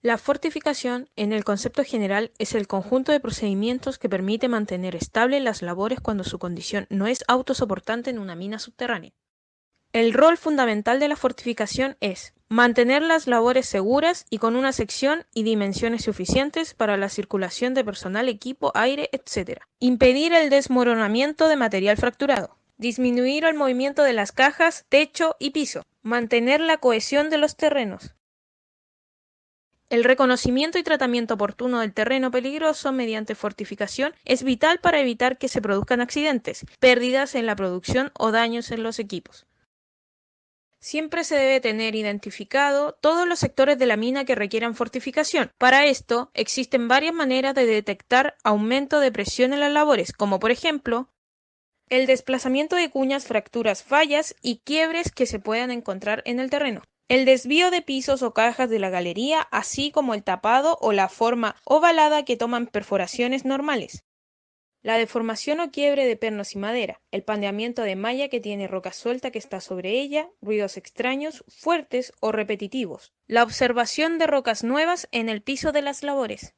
La fortificación, en el concepto general, es el conjunto de procedimientos que permite mantener estable las labores cuando su condición no es autosoportante en una mina subterránea. El rol fundamental de la fortificación es mantener las labores seguras y con una sección y dimensiones suficientes para la circulación de personal, equipo, aire, etc. Impedir el desmoronamiento de material fracturado. Disminuir el movimiento de las cajas, techo y piso. Mantener la cohesión de los terrenos. El reconocimiento y tratamiento oportuno del terreno peligroso mediante fortificación es vital para evitar que se produzcan accidentes, pérdidas en la producción o daños en los equipos. Siempre se debe tener identificado todos los sectores de la mina que requieran fortificación. Para esto, existen varias maneras de detectar aumento de presión en las labores, como por ejemplo, el desplazamiento de cuñas, fracturas, fallas y quiebres que se puedan encontrar en el terreno. El desvío de pisos o cajas de la galería, así como el tapado o la forma ovalada que toman perforaciones normales. La deformación o quiebre de pernos y madera, el pandeamiento de malla que tiene roca suelta que está sobre ella, ruidos extraños, fuertes o repetitivos. La observación de rocas nuevas en el piso de las labores.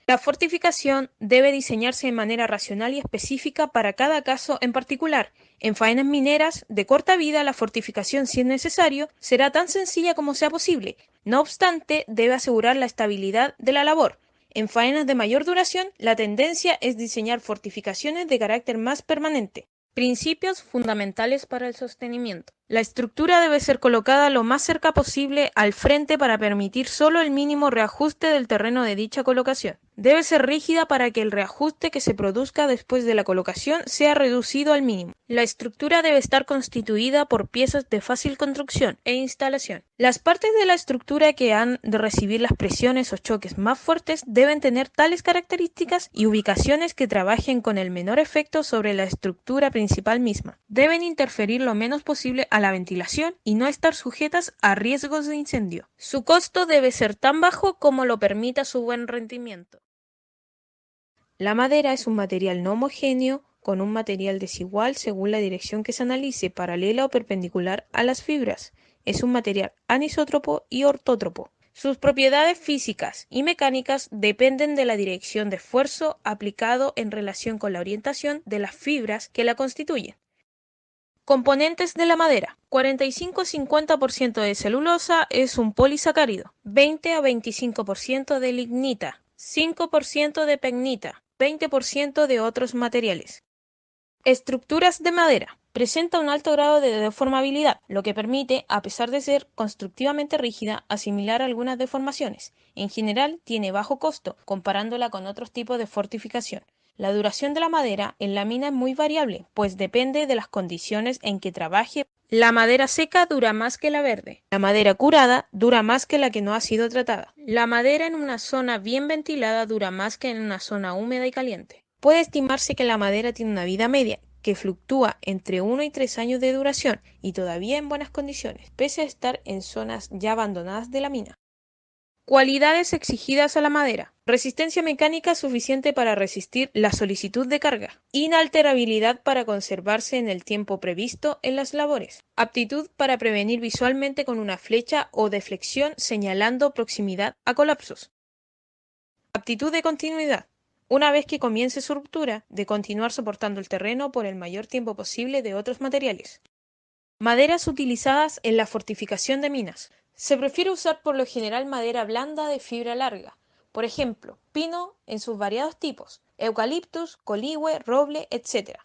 La fortificación debe diseñarse de manera racional y específica para cada caso en particular. En faenas mineras de corta vida, la fortificación, si es necesario, será tan sencilla como sea posible. No obstante, debe asegurar la estabilidad de la labor. En faenas de mayor duración, la tendencia es diseñar fortificaciones de carácter más permanente. Principios fundamentales para el sostenimiento. La estructura debe ser colocada lo más cerca posible al frente para permitir solo el mínimo reajuste del terreno de dicha colocación. Debe ser rígida para que el reajuste que se produzca después de la colocación sea reducido al mínimo. La estructura debe estar constituida por piezas de fácil construcción e instalación. Las partes de la estructura que han de recibir las presiones o choques más fuertes deben tener tales características y ubicaciones que trabajen con el menor efecto sobre la estructura principal misma. Deben interferir lo menos posible a la ventilación y no estar sujetas a riesgos de incendio. Su costo debe ser tan bajo como lo permita su buen rendimiento. La madera es un material no homogéneo con un material desigual según la dirección que se analice, paralela o perpendicular a las fibras. Es un material anisótropo y ortótropo. Sus propiedades físicas y mecánicas dependen de la dirección de esfuerzo aplicado en relación con la orientación de las fibras que la constituyen. Componentes de la madera. 45-50% de celulosa es un polisacárido, 20 a 25% de lignita, 5% de pecnita, 20% de otros materiales. Estructuras de madera. Presenta un alto grado de deformabilidad, lo que permite, a pesar de ser constructivamente rígida, asimilar algunas deformaciones. En general, tiene bajo costo, comparándola con otros tipos de fortificación. La duración de la madera en la mina es muy variable, pues depende de las condiciones en que trabaje. La madera seca dura más que la verde. La madera curada dura más que la que no ha sido tratada. La madera en una zona bien ventilada dura más que en una zona húmeda y caliente. Puede estimarse que la madera tiene una vida media, que fluctúa entre 1 y 3 años de duración y todavía en buenas condiciones, pese a estar en zonas ya abandonadas de la mina. Cualidades exigidas a la madera. Resistencia mecánica suficiente para resistir la solicitud de carga. Inalterabilidad para conservarse en el tiempo previsto en las labores. Aptitud para prevenir visualmente con una flecha o deflexión señalando proximidad a colapsos. Aptitud de continuidad. Una vez que comience su ruptura, de continuar soportando el terreno por el mayor tiempo posible de otros materiales. Maderas utilizadas en la fortificación de minas. Se prefiere usar por lo general madera blanda de fibra larga, por ejemplo, pino en sus variados tipos, eucaliptus, coligüe, roble, etc.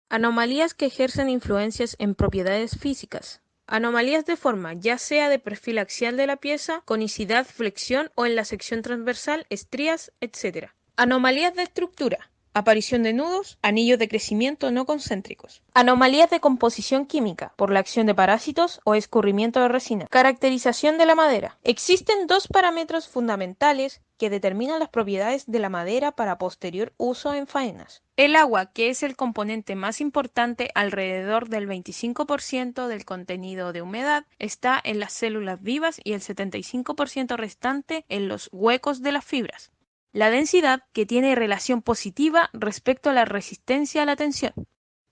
Anomalías que ejercen influencias en propiedades físicas. Anomalías de forma, ya sea de perfil axial de la pieza, conicidad, flexión o en la sección transversal, estrías, etc. Anomalías de estructura. Aparición de nudos, anillos de crecimiento no concéntricos. Anomalías de composición química, por la acción de parásitos o escurrimiento de resina. Caracterización de la madera. Existen dos parámetros fundamentales que determinan las propiedades de la madera para posterior uso en faenas. El agua, que es el componente más importante, alrededor del 25% del contenido de humedad, está en las células vivas y el 75% restante en los huecos de las fibras. La densidad, que tiene relación positiva respecto a la resistencia a la tensión.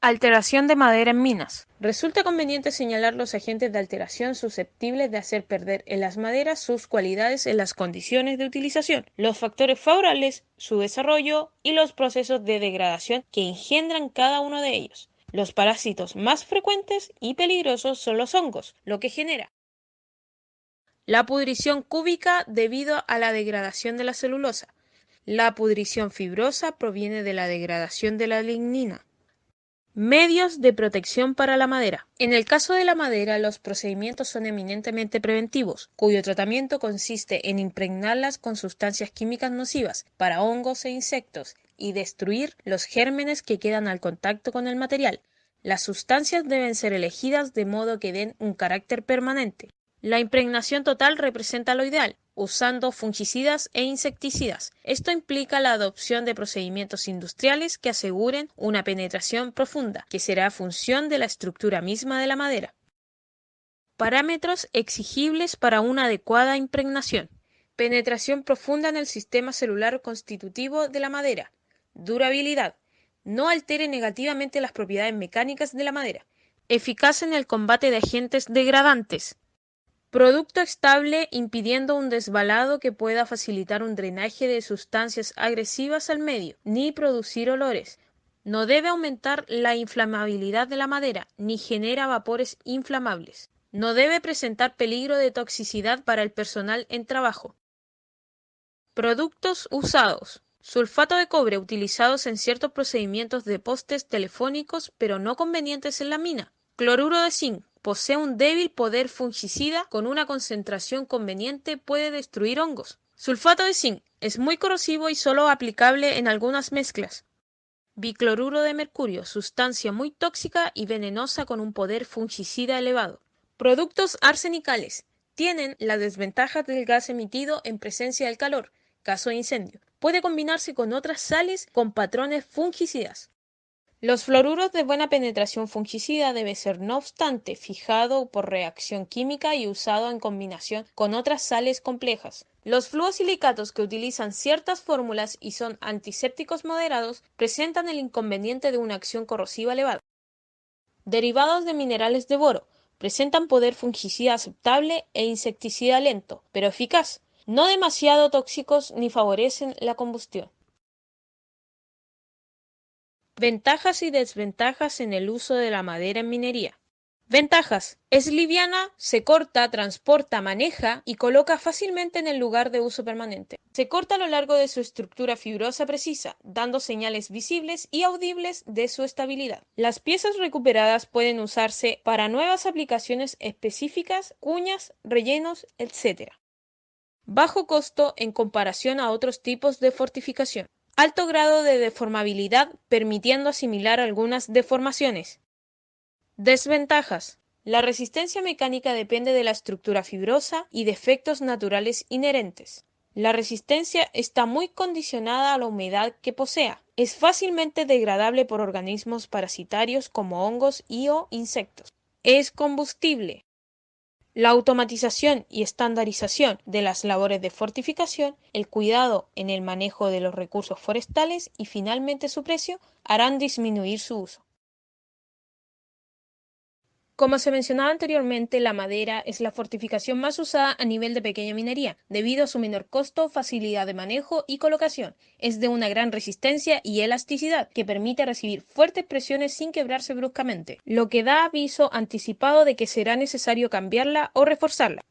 Alteración de madera en minas. Resulta conveniente señalar los agentes de alteración susceptibles de hacer perder en las maderas sus cualidades en las condiciones de utilización, los factores favorables, su desarrollo y los procesos de degradación que engendran cada uno de ellos. Los parásitos más frecuentes y peligrosos son los hongos, lo que genera la pudrición cúbica debido a la degradación de la celulosa. La pudrición fibrosa proviene de la degradación de la lignina. Medios de protección para la madera. En el caso de la madera, los procedimientos son eminentemente preventivos, cuyo tratamiento consiste en impregnarlas con sustancias químicas nocivas para hongos e insectos y destruir los gérmenes que quedan al contacto con el material. Las sustancias deben ser elegidas de modo que den un carácter permanente. La impregnación total representa lo ideal, usando fungicidas e insecticidas. Esto implica la adopción de procedimientos industriales que aseguren una penetración profunda, que será función de la estructura misma de la madera. Parámetros exigibles para una adecuada impregnación. Penetración profunda en el sistema celular constitutivo de la madera. Durabilidad. No altere negativamente las propiedades mecánicas de la madera. Eficaz en el combate de agentes degradantes. Producto estable impidiendo un desbalado que pueda facilitar un drenaje de sustancias agresivas al medio, ni producir olores. No debe aumentar la inflamabilidad de la madera, ni genera vapores inflamables. No debe presentar peligro de toxicidad para el personal en trabajo. Productos usados. Sulfato de cobre utilizados en ciertos procedimientos de postes telefónicos, pero no convenientes en la mina. Cloruro de zinc. Posee un débil poder fungicida, con una concentración conveniente puede destruir hongos. Sulfato de zinc es muy corrosivo y solo aplicable en algunas mezclas. Bicloruro de mercurio, sustancia muy tóxica y venenosa con un poder fungicida elevado. Productos arsenicales. Tienen las desventajas del gas emitido en presencia del calor, caso de incendio. Puede combinarse con otras sales con patrones fungicidas. Los fluoruros de buena penetración fungicida debe ser, no obstante, fijado por reacción química y usado en combinación con otras sales complejas. Los fluosilicatos que utilizan ciertas fórmulas y son antisépticos moderados presentan el inconveniente de una acción corrosiva elevada. Derivados de minerales de boro presentan poder fungicida aceptable e insecticida lento, pero eficaz, no demasiado tóxicos ni favorecen la combustión. Ventajas y desventajas en el uso de la madera en minería. Ventajas. Es liviana, se corta, transporta, maneja y coloca fácilmente en el lugar de uso permanente. Se corta a lo largo de su estructura fibrosa precisa, dando señales visibles y audibles de su estabilidad. Las piezas recuperadas pueden usarse para nuevas aplicaciones específicas, cuñas, rellenos, etc. Bajo costo en comparación a otros tipos de fortificación. Alto grado de deformabilidad, permitiendo asimilar algunas deformaciones. Desventajas. La resistencia mecánica depende de la estructura fibrosa y defectos naturales inherentes. La resistencia está muy condicionada a la humedad que posea. Es fácilmente degradable por organismos parasitarios como hongos o insectos. Es combustible. La automatización y estandarización de las labores de fortificación, el cuidado en el manejo de los recursos forestales y finalmente su precio harán disminuir su uso. Como se mencionaba anteriormente, la madera es la fortificación más usada a nivel de pequeña minería, debido a su menor costo, facilidad de manejo y colocación. Es de una gran resistencia y elasticidad, que permite recibir fuertes presiones sin quebrarse bruscamente, lo que da aviso anticipado de que será necesario cambiarla o reforzarla.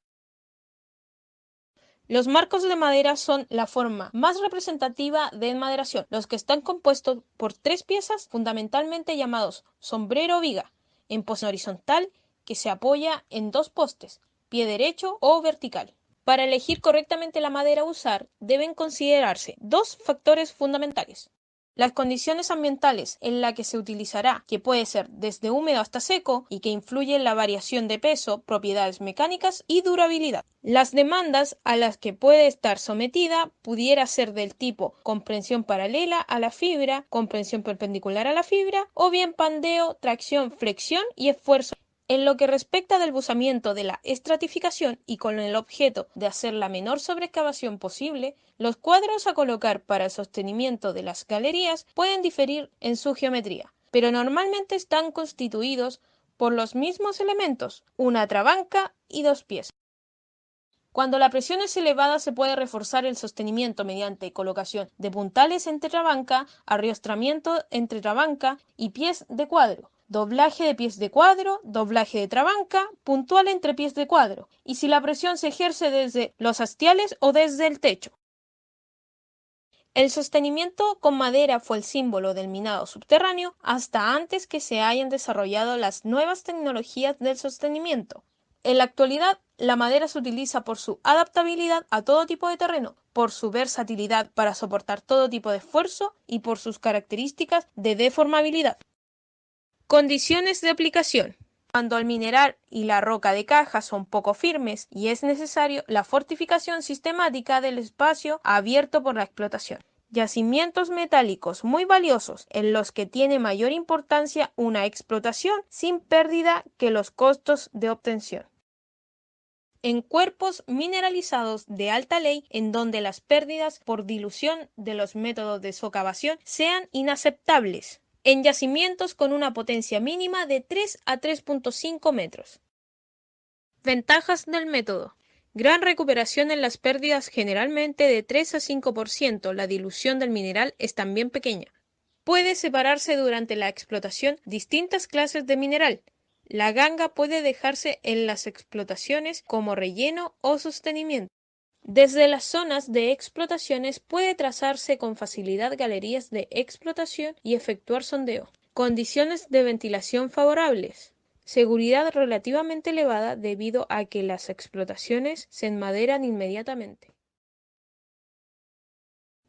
Los marcos de madera son la forma más representativa de enmaderación, los que están compuestos por tres piezas fundamentalmente llamados sombrero o viga, en posición horizontal, que se apoya en dos postes, pie derecho o vertical. Para elegir correctamente la madera a usar, deben considerarse dos factores fundamentales: las condiciones ambientales en la que se utilizará, que puede ser desde húmedo hasta seco y que influye en la variación de peso, propiedades mecánicas y durabilidad. Las demandas a las que puede estar sometida pudiera ser del tipo comprensión paralela a la fibra, comprensión perpendicular a la fibra o bien pandeo, tracción, flexión y esfuerzo. En lo que respecta del buzamiento de la estratificación y con el objeto de hacer la menor sobreexcavación posible, los cuadros a colocar para el sostenimiento de las galerías pueden diferir en su geometría. pero normalmente están constituidos por los mismos elementos, una trabanca y dos pies. Cuando la presión es elevada se puede reforzar el sostenimiento mediante colocación de puntales entre trabanca, arriostramiento entre trabanca y pies de cuadro, doblaje de pies de cuadro, doblaje de trabanca, puntual entre pies de cuadro, y si la presión se ejerce desde los hastiales o desde el techo. El sostenimiento con madera fue el símbolo del minado subterráneo hasta antes que se hayan desarrollado las nuevas tecnologías del sostenimiento. En la actualidad, la madera se utiliza por su adaptabilidad a todo tipo de terreno, por su versatilidad para soportar todo tipo de esfuerzo y por sus características de deformabilidad. Condiciones de aplicación. Cuando el mineral y la roca de caja son poco firmes y es necesario la fortificación sistemática del espacio abierto por la explotación. Yacimientos metálicos muy valiosos en los que tiene mayor importancia una explotación sin pérdida que los costos de obtención. En cuerpos mineralizados de alta ley en donde las pérdidas por dilución de los métodos de socavación sean inaceptables. En yacimientos con una potencia mínima de 3 a 3.5 metros. Ventajas del método. Gran recuperación en las pérdidas, generalmente de 3 a 5%. La dilución del mineral es también pequeña. Puede separarse durante la explotación distintas clases de mineral. La ganga puede dejarse en las explotaciones como relleno o sostenimiento. Desde las zonas de explotaciones puede trazarse con facilidad galerías de explotación y efectuar sondeo. Condiciones de ventilación favorables. Seguridad relativamente elevada debido a que las explotaciones se enmaderan inmediatamente.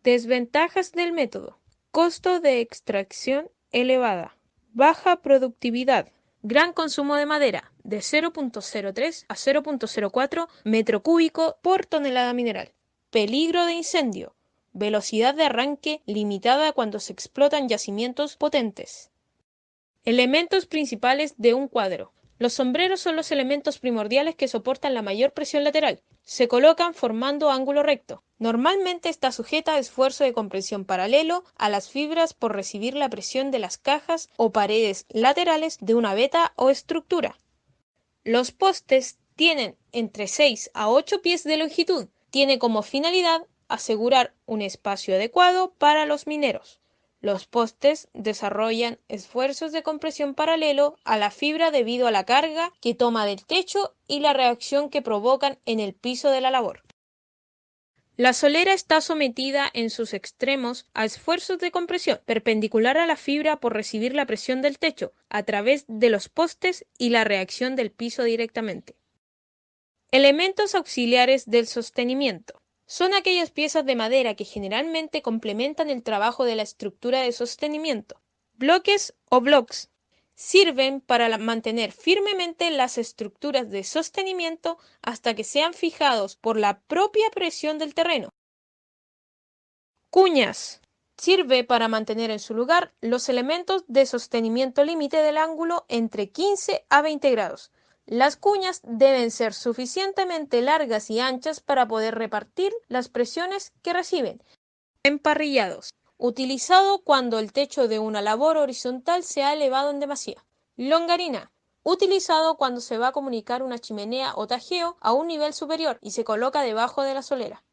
Desventajas del método. Costo de extracción elevada. Baja productividad. Gran consumo de madera, de 0.03 a 0.04 metro cúbico por tonelada mineral. Peligro de incendio. Velocidad de arranque limitada cuando se explotan yacimientos potentes. Elementos principales de un cuadro. Los sombreros son los elementos primordiales que soportan la mayor presión lateral. Se colocan formando ángulo recto. Normalmente está sujeta a esfuerzo de compresión paralelo a las fibras por recibir la presión de las cajas o paredes laterales de una veta o estructura. Los postes tienen entre 6 a 8 pies de longitud. Tiene como finalidad asegurar un espacio adecuado para los mineros. Los postes desarrollan esfuerzos de compresión paralelo a la fibra debido a la carga que toma del techo y la reacción que provocan en el piso de la labor. La solera está sometida en sus extremos a esfuerzos de compresión perpendicular a la fibra por recibir la presión del techo a través de los postes y la reacción del piso directamente. Elementos auxiliares del sostenimiento. Son aquellas piezas de madera que generalmente complementan el trabajo de la estructura de sostenimiento. Bloques o blocks sirven para mantener firmemente las estructuras de sostenimiento hasta que sean fijados por la propia presión del terreno. Cuñas. Sirve para mantener en su lugar los elementos de sostenimiento límite del ángulo entre 15 a 20 grados. Las cuñas deben ser suficientemente largas y anchas para poder repartir las presiones que reciben. Emparrillados. Utilizado cuando el techo de una labor horizontal se ha elevado en demasía. Longarina. Utilizado cuando se va a comunicar una chimenea o tajeo a un nivel superior y se coloca debajo de la solera.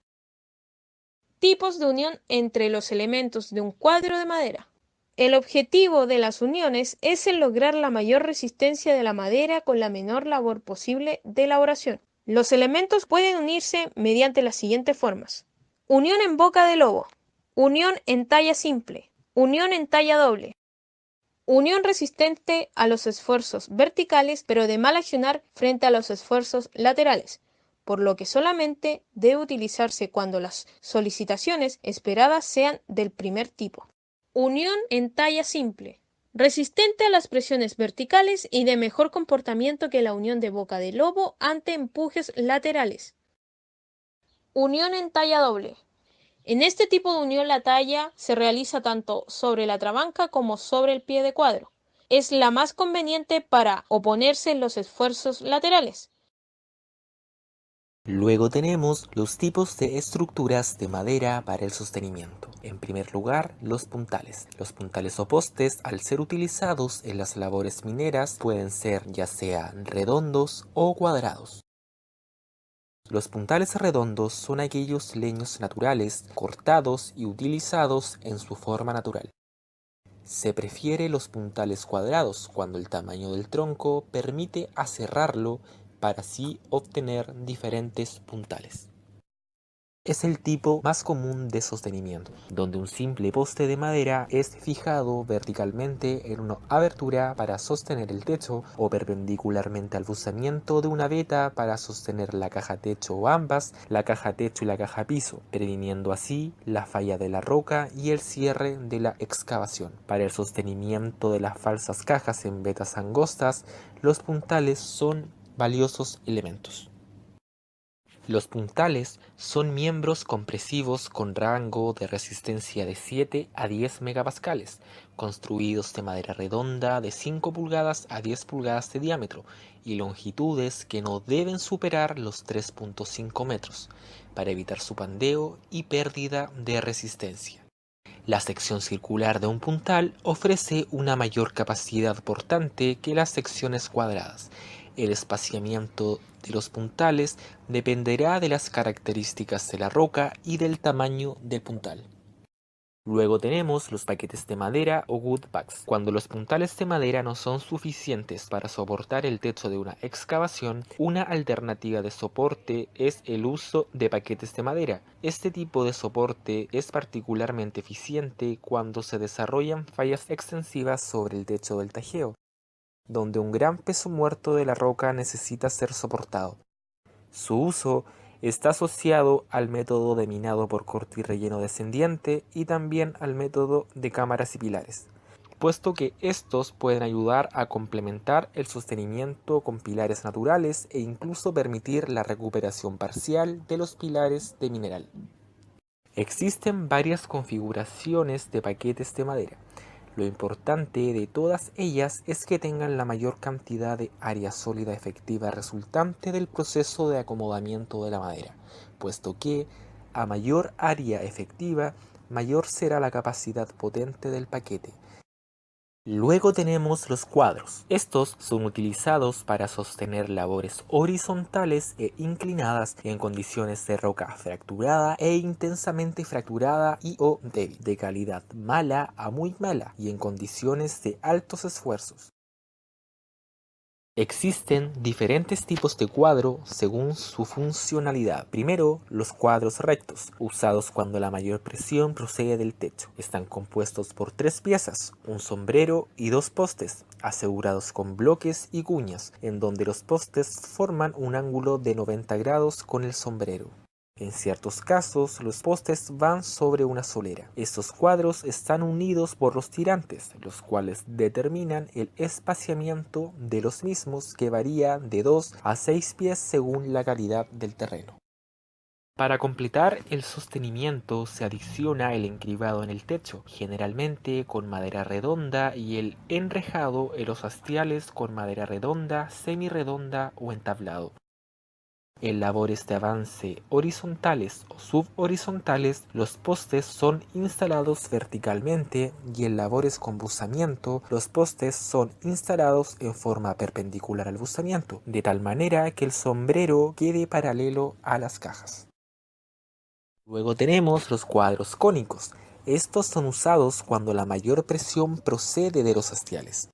Tipos de unión entre los elementos de un cuadro de madera. El objetivo de las uniones es el lograr la mayor resistencia de la madera con la menor labor posible de elaboración. Los elementos pueden unirse mediante las siguientes formas. Unión en boca de lobo. Unión en talla simple. Unión en talla doble. Unión resistente a los esfuerzos verticales, pero de mal accionar frente a los esfuerzos laterales, por lo que solamente debe utilizarse cuando las solicitaciones esperadas sean del primer tipo. Unión en talla simple. Resistente a las presiones verticales y de mejor comportamiento que la unión de boca de lobo ante empujes laterales. Unión en talla doble. En este tipo de unión la talla se realiza tanto sobre la trabanca como sobre el pie de cuadro. Es la más conveniente para oponerse en los esfuerzos laterales. Luego tenemos los tipos de estructuras de madera para el sostenimiento. En primer lugar, los puntales. Los puntales o postes, al ser utilizados en las labores mineras, pueden ser ya sea redondos o cuadrados. Los puntales redondos son aquellos leños naturales cortados y utilizados en su forma natural. Se prefiere los puntales cuadrados cuando el tamaño del tronco permite aserrarlo para así obtener diferentes puntales. Es el tipo más común de sostenimiento, donde un simple poste de madera es fijado verticalmente en una abertura para sostener el techo o perpendicularmente al buzamiento de una veta para sostener la caja techo o ambas, la caja techo y la caja piso, previniendo así la falla de la roca y el cierre de la excavación. Para el sostenimiento de las falsas cajas en vetas angostas, los puntales son valiosos elementos. Los puntales son miembros compresivos con rango de resistencia de 7 a 10 megapascales, construidos de madera redonda de 5 pulgadas a 10 pulgadas de diámetro y longitudes que no deben superar los 3.5 metros, para evitar su pandeo y pérdida de resistencia. La sección circular de un puntal ofrece una mayor capacidad portante que las secciones cuadradas. El espaciamiento de los puntales dependerá de las características de la roca y del tamaño del puntal. Luego tenemos los paquetes de madera o wood packs. Cuando los puntales de madera no son suficientes para soportar el techo de una excavación, una alternativa de soporte es el uso de paquetes de madera. Este tipo de soporte es particularmente eficiente cuando se desarrollan fallas extensivas sobre el techo del tajeo, donde un gran peso muerto de la roca necesita ser soportado. Su uso está asociado al método de minado por corte y relleno descendiente y también al método de cámaras y pilares, puesto que estos pueden ayudar a complementar el sostenimiento con pilares naturales e incluso permitir la recuperación parcial de los pilares de mineral. Existen varias configuraciones de paquetes de madera. Lo importante de todas ellas es que tengan la mayor cantidad de área sólida efectiva resultante del proceso de acomodamiento de la madera, puesto que a mayor área efectiva, mayor será la capacidad potente del paquete. Luego tenemos los cuadros. Estos son utilizados para sostener labores horizontales e inclinadas en condiciones de roca fracturada e intensamente fracturada y o débil, de calidad mala a muy mala y en condiciones de altos esfuerzos. Existen diferentes tipos de cuadro según su funcionalidad. Primero, los cuadros rectos, usados cuando la mayor presión procede del techo. Están compuestos por 3 piezas, un sombrero y 2 postes, asegurados con bloques y cuñas, en donde los postes forman un ángulo de 90 grados con el sombrero. En ciertos casos, los postes van sobre una solera. Estos cuadros están unidos por los tirantes, los cuales determinan el espaciamiento de los mismos, que varía de 2 a 6 pies según la calidad del terreno. Para completar el sostenimiento se adiciona el encribado en el techo, generalmente con madera redonda, y el enrejado en los hastiales con madera redonda, semirredonda o entablado. En labores de avance horizontales o subhorizontales, los postes son instalados verticalmente, y en labores con buzamiento, los postes son instalados en forma perpendicular al buzamiento, de tal manera que el sombrero quede paralelo a las cajas. Luego tenemos los cuadros cónicos. Estos son usados cuando la mayor presión procede de los hastiales.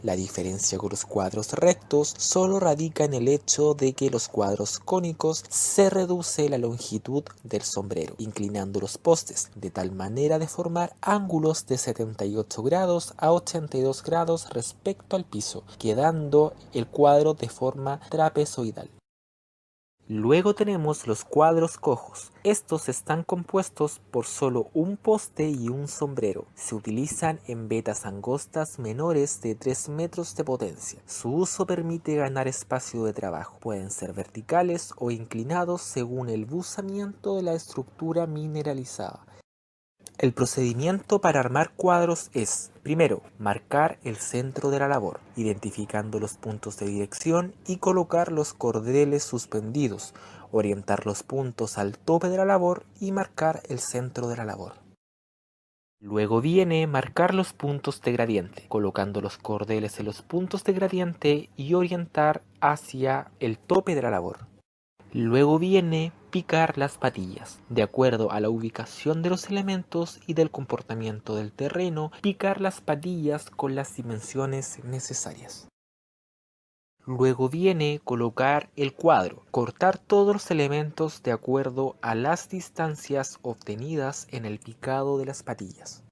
La diferencia con los cuadros rectos solo radica en el hecho de que los cuadros cónicos se reduce la longitud del sombrero, inclinando los postes, de tal manera de formar ángulos de 78 grados a 82 grados respecto al piso, quedando el cuadro de forma trapezoidal. Luego tenemos los cuadros cojos. Estos están compuestos por solo un poste y un sombrero. Se utilizan en vetas angostas menores de 3 metros de potencia. Su uso permite ganar espacio de trabajo. Pueden ser verticales o inclinados según el buzamiento de la estructura mineralizada. El procedimiento para armar cuadros es, primero, marcar el centro de la labor, identificando los puntos de dirección y colocar los cordeles suspendidos, orientar los puntos al tope de la labor y marcar el centro de la labor. Luego viene marcar los puntos de gradiente, colocando los cordeles en los puntos de gradiente y orientar hacia el tope de la labor. Luego viene picar las patillas. De acuerdo a la ubicación de los elementos y del comportamiento del terreno, picar las patillas con las dimensiones necesarias. Luego viene colocar el cuadro, cortar todos los elementos de acuerdo a las distancias obtenidas en el picado de las patillas.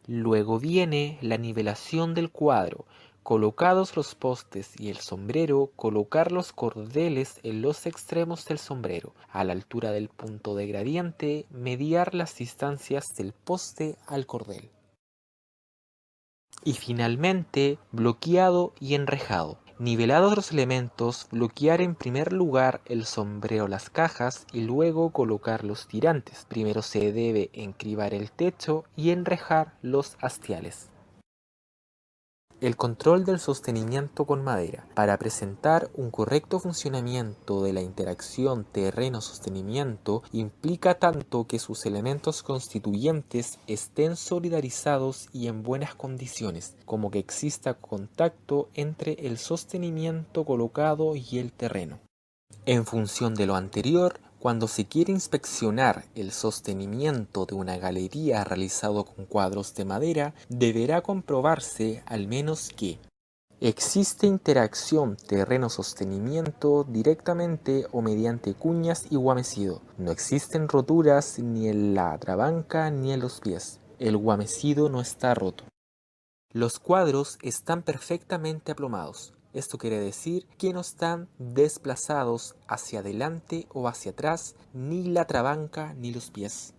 Luego viene la nivelación del cuadro. Colocados los postes y el sombrero, colocar los cordeles en los extremos del sombrero. A la altura del punto de gradiente, mediar las distancias del poste al cordel. Y finalmente, bloqueado y enrejado. Nivelados los elementos, bloquear en primer lugar el sombrero, las cajas y luego colocar los tirantes. Primero se debe encribar el techo y enrejar los hastiales. El control del sostenimiento con madera. Para presentar un correcto funcionamiento de la interacción terreno-sostenimiento implica tanto que sus elementos constituyentes estén solidarizados y en buenas condiciones, como que exista contacto entre el sostenimiento colocado y el terreno. En función de lo anterior, cuando se quiere inspeccionar el sostenimiento de una galería realizado con cuadros de madera, deberá comprobarse al menos que existe interacción terreno-sostenimiento directamente o mediante cuñas y guamecido. No existen roturas ni en la trabanca ni en los pies. El guamecido no está roto. Los cuadros están perfectamente aplomados. Esto quiere decir que no están desplazados hacia adelante o hacia atrás, ni la trabanca ni los pies.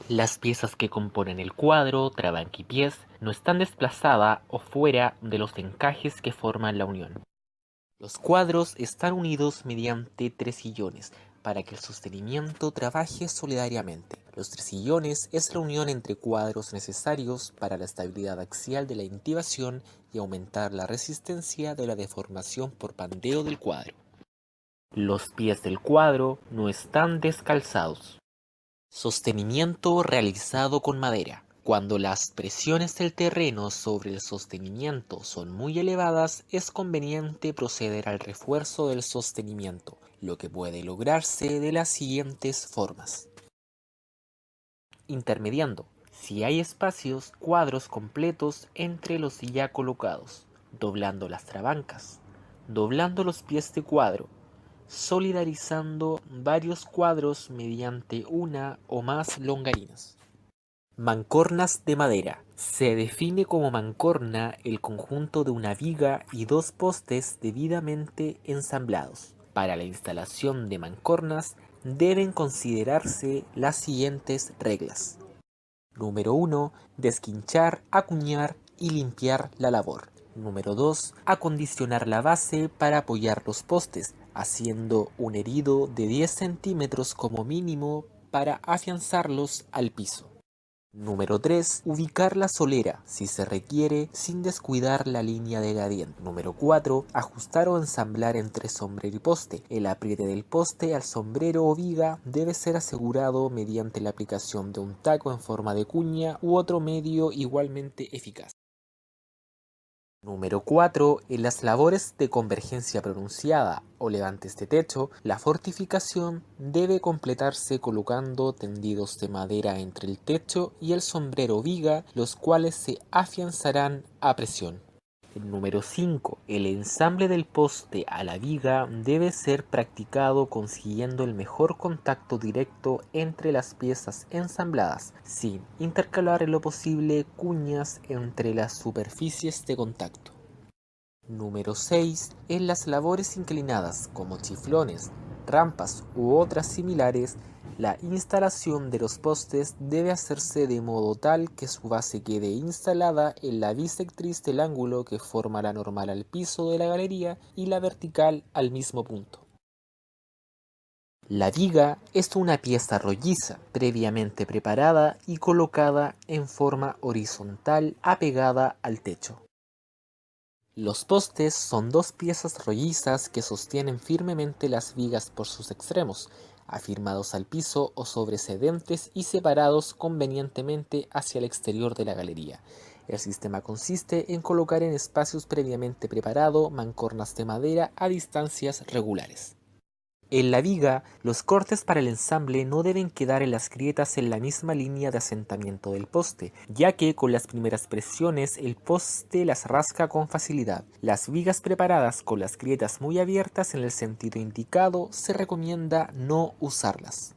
Las piezas que componen el cuadro, trabanca y pies, no están desplazadas o fuera de los encajes que forman la unión. Los cuadros están unidos mediante tresillones para que el sostenimiento trabaje solidariamente. Los tresillones es la unión entre cuadros necesarios para la estabilidad axial de la intibación y aumentar la resistencia de la deformación por pandeo del cuadro. Los pies del cuadro no están descalzados. Sostenimiento realizado con madera. Cuando las presiones del terreno sobre el sostenimiento son muy elevadas, es conveniente proceder al refuerzo del sostenimiento, lo que puede lograrse de las siguientes formas. Intermediando, si hay espacios, cuadros completos entre los ya colocados, doblando las trabancas, doblando los pies de cuadro, solidarizando varios cuadros mediante una o más longarinas. Mancornas de madera. Se define como mancorna el conjunto de una viga y dos postes debidamente ensamblados. Para la instalación de mancornas deben considerarse las siguientes reglas. Número 1. Desquinchar, acuñar y limpiar la labor. Número 2. Acondicionar la base para apoyar los postes, haciendo un herido de 10 centímetros como mínimo para afianzarlos al piso. Número 3. Ubicar la solera, si se requiere, sin descuidar la línea de gradiente. Número 4. Ajustar o ensamblar entre sombrero y poste. El apriete del poste al sombrero o viga debe ser asegurado mediante la aplicación de un taco en forma de cuña u otro medio igualmente eficaz. Número 4. En las labores de convergencia pronunciada o levantes de techo, la fortificación debe completarse colocando tendidos de madera entre el techo y el sombrero viga, los cuales se afianzarán a presión. Número 5. El ensamble del poste a la viga debe ser practicado consiguiendo el mejor contacto directo entre las piezas ensambladas, sin intercalar en lo posible cuñas entre las superficies de contacto. Número 6. En las labores inclinadas, como chiflones, rampas u otras similares, la instalación de los postes debe hacerse de modo tal que su base quede instalada en la bisectriz del ángulo que forma la normal al piso de la galería y la vertical al mismo punto. La viga es una pieza rolliza, previamente preparada y colocada en forma horizontal apegada al techo. Los postes son dos piezas rollizas que sostienen firmemente las vigas por sus extremos, afirmados al piso o sobre sedentes y separados convenientemente hacia el exterior de la galería. El sistema consiste en colocar en espacios previamente preparados mancornas de madera a distancias regulares. En la viga, los cortes para el ensamble no deben quedar en las grietas en la misma línea de asentamiento del poste, ya que con las primeras presiones el poste las rasga con facilidad. Las vigas preparadas con las grietas muy abiertas en el sentido indicado se recomienda no usarlas.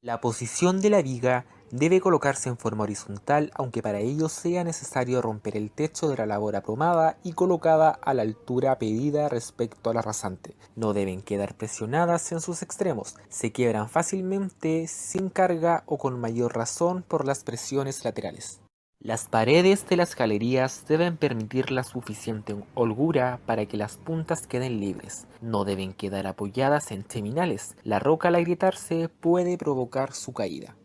La posición de la viga debe colocarse en forma horizontal, aunque para ello sea necesario romper el techo de la labor aprobada y colocada a la altura pedida respecto a la rasante. No deben quedar presionadas en sus extremos, se quiebran fácilmente sin carga o con mayor razón por las presiones laterales. Las paredes de las galerías deben permitir la suficiente holgura para que las puntas queden libres. No deben quedar apoyadas en terminales. La roca al agrietarse puede provocar su caída.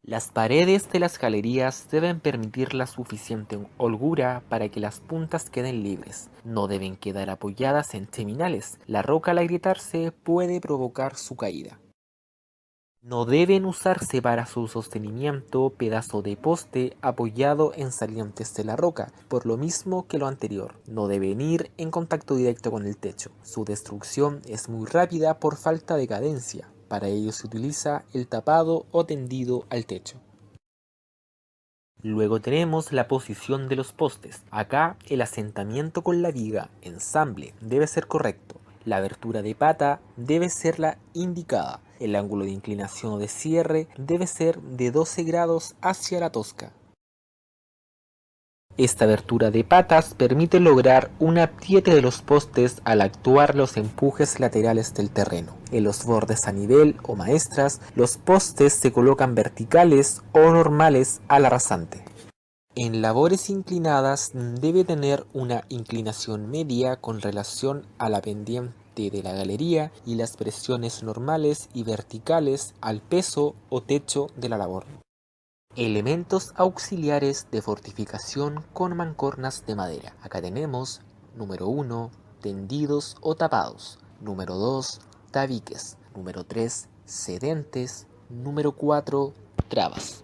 Las paredes de las galerías deben permitir la suficiente holgura para que las puntas queden libres. No deben quedar apoyadas en terminales. La roca al agrietarse puede provocar su caída. No deben usarse para su sostenimiento pedazo de poste apoyado en salientes de la roca, por lo mismo que lo anterior. No deben ir en contacto directo con el techo. Su destrucción es muy rápida por falta de cadencia. Para ello se utiliza el tapado o tendido al techo. Luego tenemos la posición de los postes. Acá el asentamiento con la viga, ensamble, debe ser correcto. La abertura de pata debe ser la indicada. El ángulo de inclinación o de cierre debe ser de 12 grados hacia la tosca. Esta abertura de patas permite lograr un apriete de los postes al actuar los empujes laterales del terreno. En los bordes a nivel o maestras, los postes se colocan verticales o normales a la rasante. En labores inclinadas debe tener una inclinación media con relación a la pendiente de la galería y las presiones normales y verticales al peso o techo de la labor. Elementos auxiliares de fortificación con mancornas de madera. Acá tenemos, número 1, tendidos o tapados. Número 2, tabiques. Número 3, sedentes. Número 4, trabas.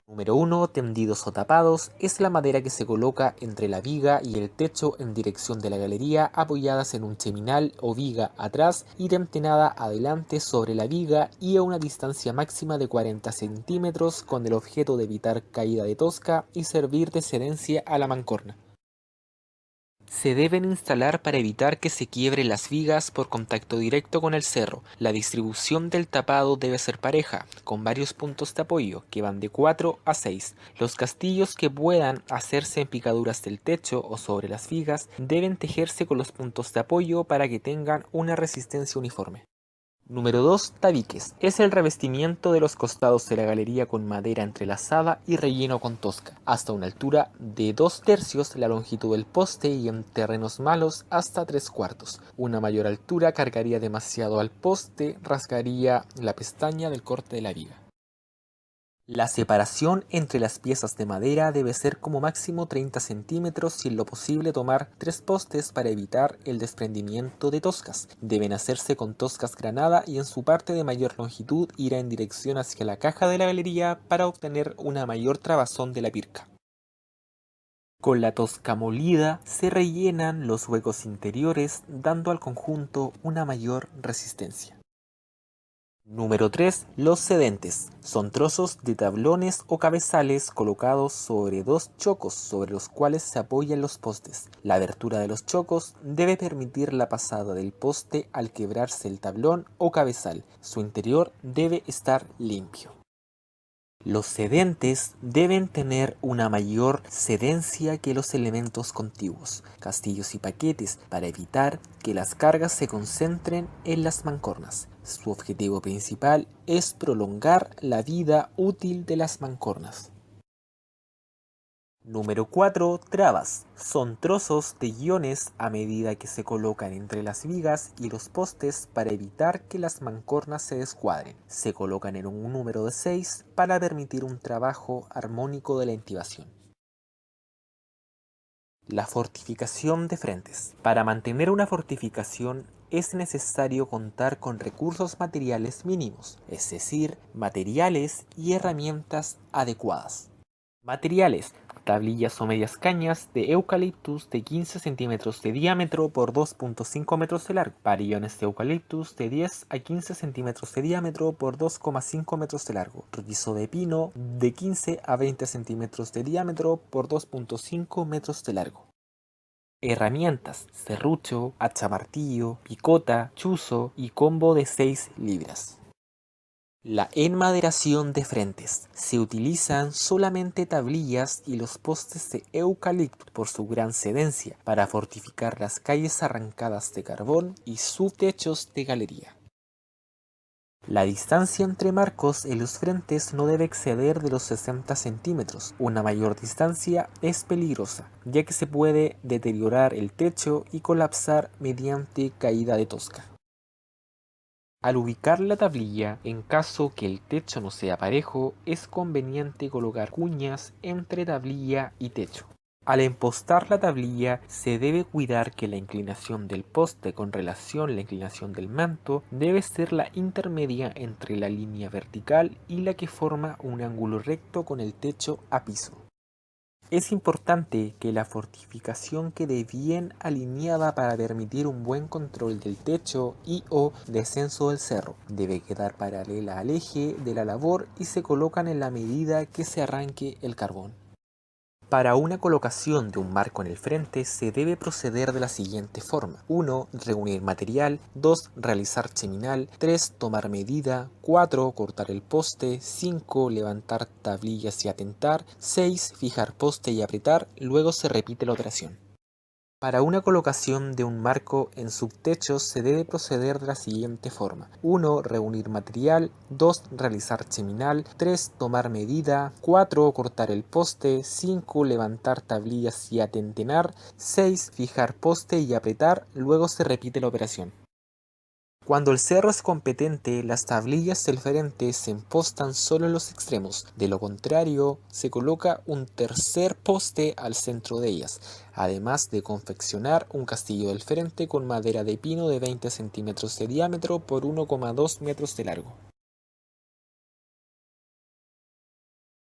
Número 1, tendidos o tapados, es la madera que se coloca entre la viga y el techo en dirección de la galería, apoyadas en un cheminal o viga atrás y tentenada adelante sobre la viga y a una distancia máxima de 40 centímetros con el objeto de evitar caída de tosca y servir de cedencia a la mancorna. Se deben instalar para evitar que se quiebren las vigas por contacto directo con el cerro. La distribución del tapado debe ser pareja, con varios puntos de apoyo, que van de 4 a 6. Los castillos que puedan hacerse en picaduras del techo o sobre las vigas deben tejerse con los puntos de apoyo para que tengan una resistencia uniforme. Número 2. Tabiques. Es el revestimiento de los costados de la galería con madera entrelazada y relleno con tosca, hasta una altura de 2/3 la longitud del poste y en terrenos malos hasta 3/4. Una mayor altura cargaría demasiado al poste, rasgaría la pestaña del corte de la viga. La separación entre las piezas de madera debe ser como máximo 30 centímetros y en lo posible tomar 3 postes para evitar el desprendimiento de toscas. Deben hacerse con toscas granada y en su parte de mayor longitud irá en dirección hacia la caja de la galería para obtener una mayor trabazón de la pirca. Con la tosca molida se rellenan los huecos interiores dando al conjunto una mayor resistencia. Número 3. Los sedentes. Son trozos de tablones o cabezales colocados sobre dos chocos sobre los cuales se apoyan los postes. La abertura de los chocos debe permitir la pasada del poste al quebrarse el tablón o cabezal. Su interior debe estar limpio. Los sedentes deben tener una mayor cedencia que los elementos contiguos, castillos y paquetes, para evitar que las cargas se concentren en las mancornas. Su objetivo principal es prolongar la vida útil de las mancornas. Número 4. Trabas. Son trozos de guiones a medida que se colocan entre las vigas y los postes para evitar que las mancornas se descuadren. Se colocan en un número de 6 para permitir un trabajo armónico de la intibación. La fortificación de frentes. Para mantener una fortificación es necesario contar con recursos materiales mínimos, es decir, materiales y herramientas adecuadas. Materiales: tablillas o medias cañas de eucaliptus de 15 centímetros de diámetro por 2,5 metros de largo. Parillones de eucaliptus de 10 a 15 centímetros de diámetro por 2,5 metros de largo. Rollizo de pino de 15 a 20 centímetros de diámetro por 2,5 metros de largo. Herramientas: serrucho, hacha martillo, picota, chuzo y combo de 6 libras. La enmaderación de frentes. Se utilizan solamente tablillas y los postes de eucalipto por su gran cedencia para fortificar las calles arrancadas de carbón y subtechos de galería. La distancia entre marcos en los frentes no debe exceder de los 60 centímetros. Una mayor distancia es peligrosa, ya que se puede deteriorar el techo y colapsar mediante caída de tosca. Al ubicar la tablilla, en caso que el techo no sea parejo, es conveniente colocar cuñas entre tablilla y techo. Al empostar la tablilla, se debe cuidar que la inclinación del poste con relación a la inclinación del manto debe ser la intermedia entre la línea vertical y la que forma un ángulo recto con el techo a piso. Es importante que la fortificación quede bien alineada para permitir un buen control del techo y o descenso del cerro. Debe quedar paralela al eje de la labor y se colocan en la medida que se arranque el carbón. Para una colocación de un marco en el frente se debe proceder de la siguiente forma: 1. Reunir material. 2. Realizar cheminal. 3. Tomar medida. 4. Cortar el poste. 5. Levantar tablillas y atentar. 6. Fijar poste y apretar. Luego se repite la operación. Para una colocación de un marco en subtechos se debe proceder de la siguiente forma: 1. Reunir material. 2. Realizar cheminal. 3. Tomar medida. 4. Cortar el poste. 5. Levantar tablillas y atentenar. 6. Fijar poste y apretar. Luego se repite la operación. Cuando el cerro es competente, las tablillas del frente se empostan solo en los extremos. De lo contrario, se coloca un tercer poste al centro de ellas, además de confeccionar un castillo del frente con madera de pino de 20 centímetros de diámetro por 1,2 metros de largo.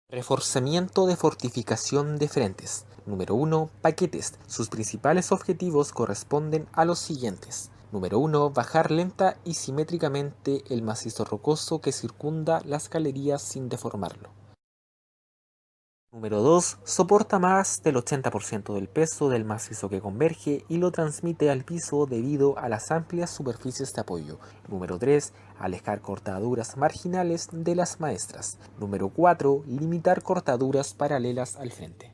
Reforzamiento de fortificación de frentes. Número 1. Paquetes. Sus principales objetivos corresponden a los siguientes. Número 1. Bajar lenta y simétricamente el macizo rocoso que circunda las galerías sin deformarlo. Número 2. Soporta más del 80% del peso del macizo que converge y lo transmite al piso debido a las amplias superficies de apoyo. Número 3. Alejar cortaduras marginales de las maestras. Número 4. Limitar cortaduras paralelas al frente.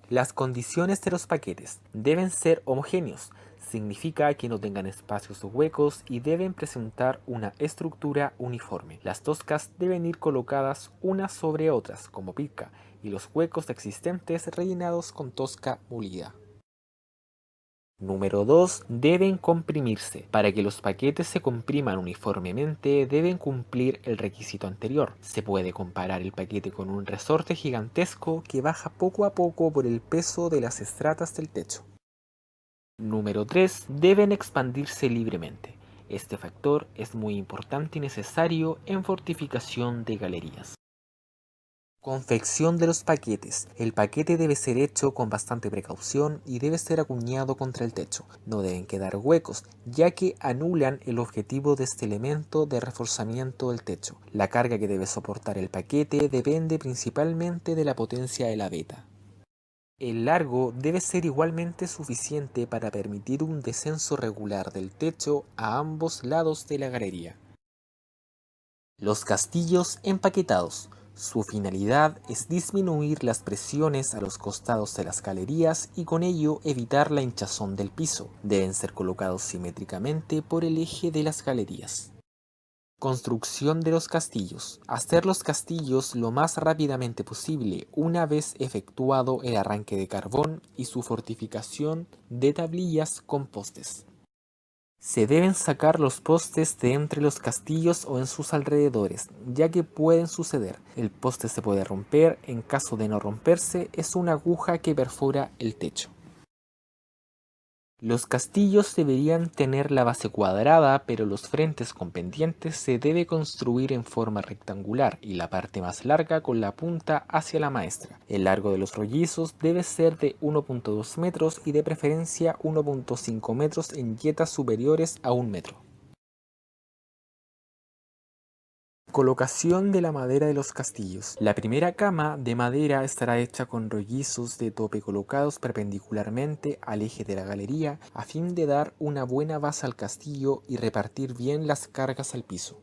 Las condiciones de los paquetes deben ser homogéneos. Significa que no tengan espacios o huecos y deben presentar una estructura uniforme. Las toscas deben ir colocadas unas sobre otras como pica y los huecos existentes rellenados con tosca molida. Número 2. Deben comprimirse. Para que los paquetes se compriman uniformemente deben cumplir el requisito anterior. Se puede comparar el paquete con un resorte gigantesco que baja poco a poco por el peso de las estratas del techo. Número 3. Deben expandirse libremente. Este factor es muy importante y necesario en fortificación de galerías. Confección de los paquetes. El paquete debe ser hecho con bastante precaución y debe ser acuñado contra el techo. No deben quedar huecos, ya que anulan el objetivo de este elemento de reforzamiento del techo. La carga que debe soportar el paquete depende principalmente de la potencia de la veta. El largo debe ser igualmente suficiente para permitir un descenso regular del techo a ambos lados de la galería. Los castillos empaquetados. Su finalidad es disminuir las presiones a los costados de las galerías y con ello evitar la hinchazón del piso. Deben ser colocados simétricamente por el eje de las galerías. Construcción de los castillos. Hacer los castillos lo más rápidamente posible una vez efectuado el arranque de carbón y su fortificación de tablillas con postes. Se deben sacar los postes de entre los castillos o en sus alrededores, ya que pueden suceder. El poste se puede romper, en caso de no romperse, es una aguja que perfora el techo. Los castillos deberían tener la base cuadrada, pero los frentes con pendientes se debe construir en forma rectangular y la parte más larga con la punta hacia la maestra. El largo de los rollizos debe ser de 1.2 metros y de preferencia 1.5 metros en yetas superiores a 1 metro. Colocación de la madera de los castillos. La primera cama de madera estará hecha con rollizos de tope colocados perpendicularmente al eje de la galería a fin de dar una buena base al castillo y repartir bien las cargas al piso.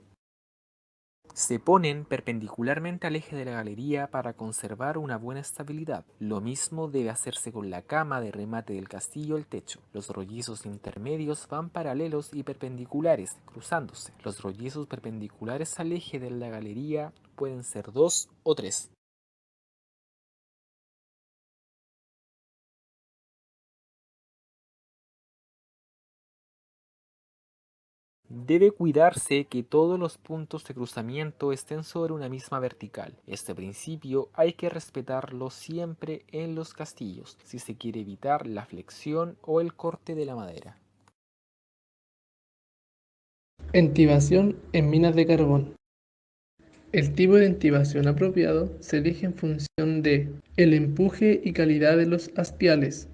Se ponen perpendicularmente al eje de la galería para conservar una buena estabilidad. Lo mismo debe hacerse con la cama de remate del castillo el techo. Los rollizos intermedios van paralelos y perpendiculares, cruzándose. Los rollizos perpendiculares al eje de la galería pueden ser 2 o 3. Debe cuidarse que todos los puntos de cruzamiento estén sobre una misma vertical. Este principio hay que respetarlo siempre en los castillos, si se quiere evitar la flexión o el corte de la madera. Entibación en minas de carbón. El tipo de entibación apropiado se elige en función de el empuje y calidad de los hastiales,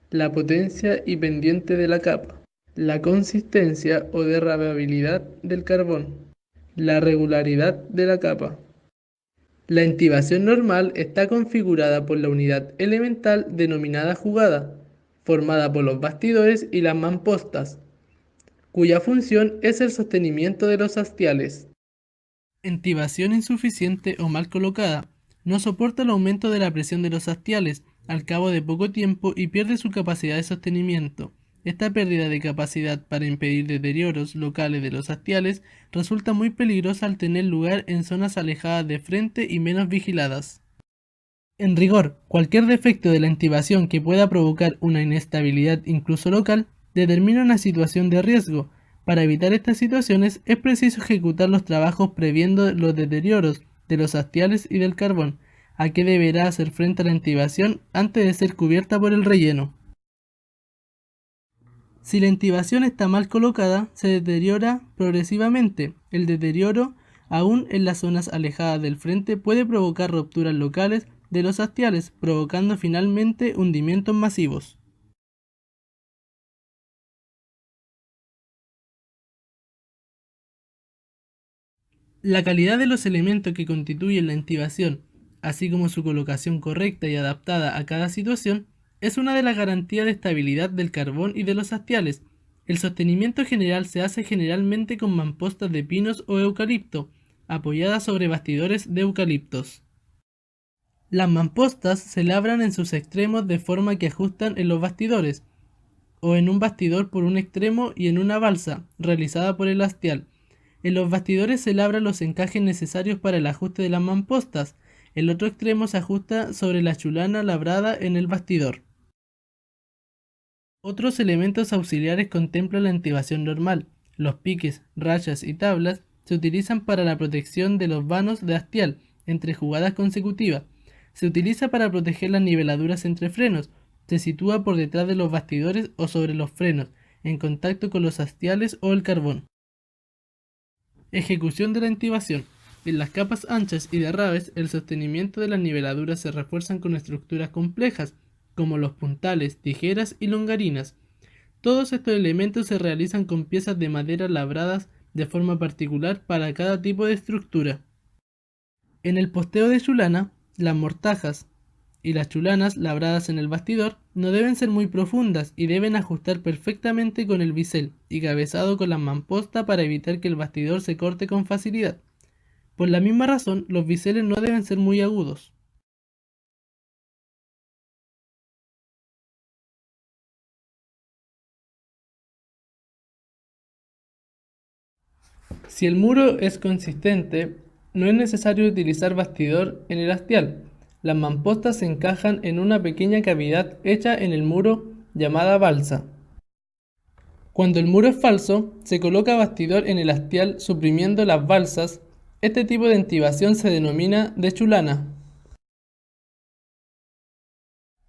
la potencia y pendiente de la capa, la consistencia o derramabilidad del carbón, la regularidad de la capa. La entibación normal está configurada por la unidad elemental denominada jugada, formada por los bastidores y las mampostas, cuya función es el sostenimiento de los hastiales. Entibación insuficiente o mal colocada. No soporta el aumento de la presión de los hastiales al cabo de poco tiempo y pierde su capacidad de sostenimiento. Esta pérdida de capacidad para impedir deterioros locales de los hastiales resulta muy peligrosa al tener lugar en zonas alejadas de frente y menos vigiladas. En rigor, cualquier defecto de la entibación que pueda provocar una inestabilidad incluso local determina una situación de riesgo. Para evitar estas situaciones es preciso ejecutar los trabajos previendo los deterioros de los hastiales y del carbón, a que deberá hacer frente a la entibación antes de ser cubierta por el relleno. Si la entibación está mal colocada, se deteriora progresivamente. El deterioro, aún en las zonas alejadas del frente, puede provocar rupturas locales de los hastiales, provocando finalmente hundimientos masivos. La calidad de los elementos que constituyen la entibación, así como su colocación correcta y adaptada a cada situación, es una de las garantías de estabilidad del carbón y de los hastiales. El sostenimiento general se hace generalmente con mampostas de pinos o eucalipto, apoyadas sobre bastidores de eucaliptos. Las mampostas se labran en sus extremos de forma que ajustan en los bastidores, o en un bastidor por un extremo y en una balsa, realizada por el hastial. En los bastidores se labran los encajes necesarios para el ajuste de las mampostas. El otro extremo se ajusta sobre la chulana labrada en el bastidor. Otros elementos auxiliares contemplan la entibación normal. Los piques, rayas y tablas se utilizan para la protección de los vanos de hastial entre jugadas consecutivas. Se utiliza para proteger las niveladuras entre frenos. Se sitúa por detrás de los bastidores o sobre los frenos, en contacto con los hastiales o el carbón. Ejecución de la entibación. En las capas anchas y derrabes, el sostenimiento de las niveladuras se refuerzan con estructuras complejas, como los puntales, tijeras y longarinas. Todos estos elementos se realizan con piezas de madera labradas de forma particular para cada tipo de estructura. En el posteo de chulana, las mortajas y las chulanas labradas en el bastidor no deben ser muy profundas y deben ajustar perfectamente con el bisel y cabezado con la mamposta para evitar que el bastidor se corte con facilidad. Por la misma razón, los biseles no deben ser muy agudos. Si el muro es consistente, no es necesario utilizar bastidor en el hastial. Las mampostas se encajan en una pequeña cavidad hecha en el muro llamada balsa. Cuando el muro es falso, se coloca bastidor en el hastial suprimiendo las balsas. Este tipo de entibación se denomina de chulana.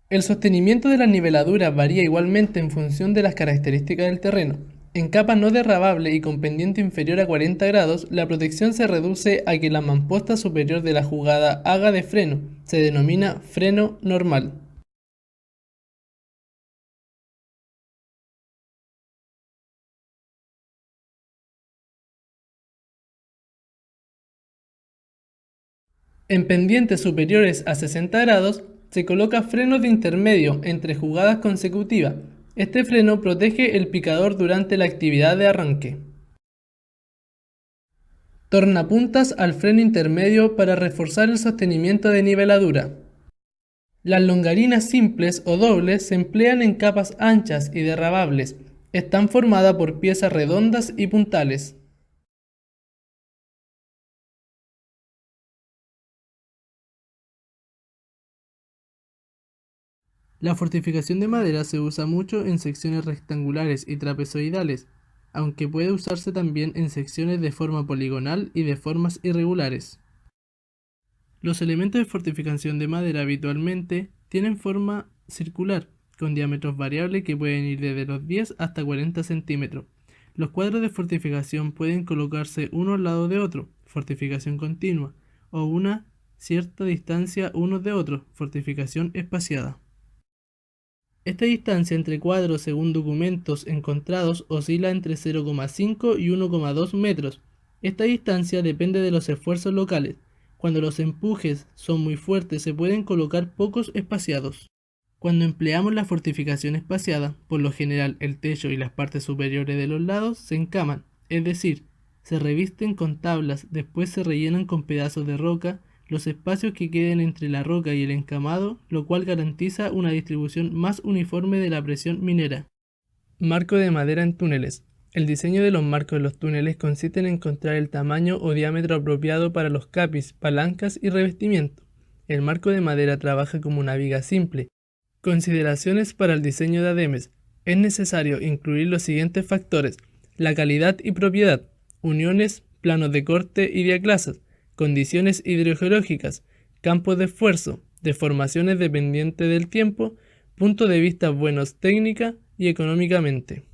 El sostenimiento de las niveladuras varía igualmente en función de las características del terreno. En capas no derrabables y con pendiente inferior a 40 grados, la protección se reduce a que la mamposta superior de la jugada haga de freno. Se denomina freno normal. En pendientes superiores a 60 grados, se coloca frenos de intermedio entre jugadas consecutivas. Este freno protege el picador durante la actividad de arranque. Tornapuntas al freno intermedio para reforzar el sostenimiento de niveladura. Las longarinas simples o dobles se emplean en capas anchas y derrabables. Están formadas por piezas redondas y puntales. La fortificación de madera se usa mucho en secciones rectangulares y trapezoidales, aunque puede usarse también en secciones de forma poligonal y de formas irregulares. Los elementos de fortificación de madera habitualmente tienen forma circular, con diámetros variables que pueden ir desde los 10 hasta 40 centímetros. Los cuadros de fortificación pueden colocarse uno al lado de otro, fortificación continua, o una cierta distancia unos de otros, fortificación espaciada. Esta distancia entre cuadros según documentos encontrados oscila entre 0,5 y 1,2 metros. Esta distancia depende de los esfuerzos locales. Cuando los empujes son muy fuertes se pueden colocar pocos espaciados. Cuando empleamos la fortificación espaciada, por lo general el techo y las partes superiores de los lados se encaman, es decir, se revisten con tablas, después se rellenan con pedazos de roca, los espacios que queden entre la roca y el encamado, lo cual garantiza una distribución más uniforme de la presión minera. Marco de madera en túneles. El diseño de los marcos de los túneles consiste en encontrar el tamaño o diámetro apropiado para los capis, palancas y revestimiento. El marco de madera trabaja como una viga simple. Consideraciones para el diseño de ademes. Es necesario incluir los siguientes factores: la calidad y propiedad, uniones, planos de corte y diaclasas, condiciones hidrogeológicas, campos de esfuerzo, deformaciones dependientes del tiempo, puntos de vista buenos técnica y económicamente.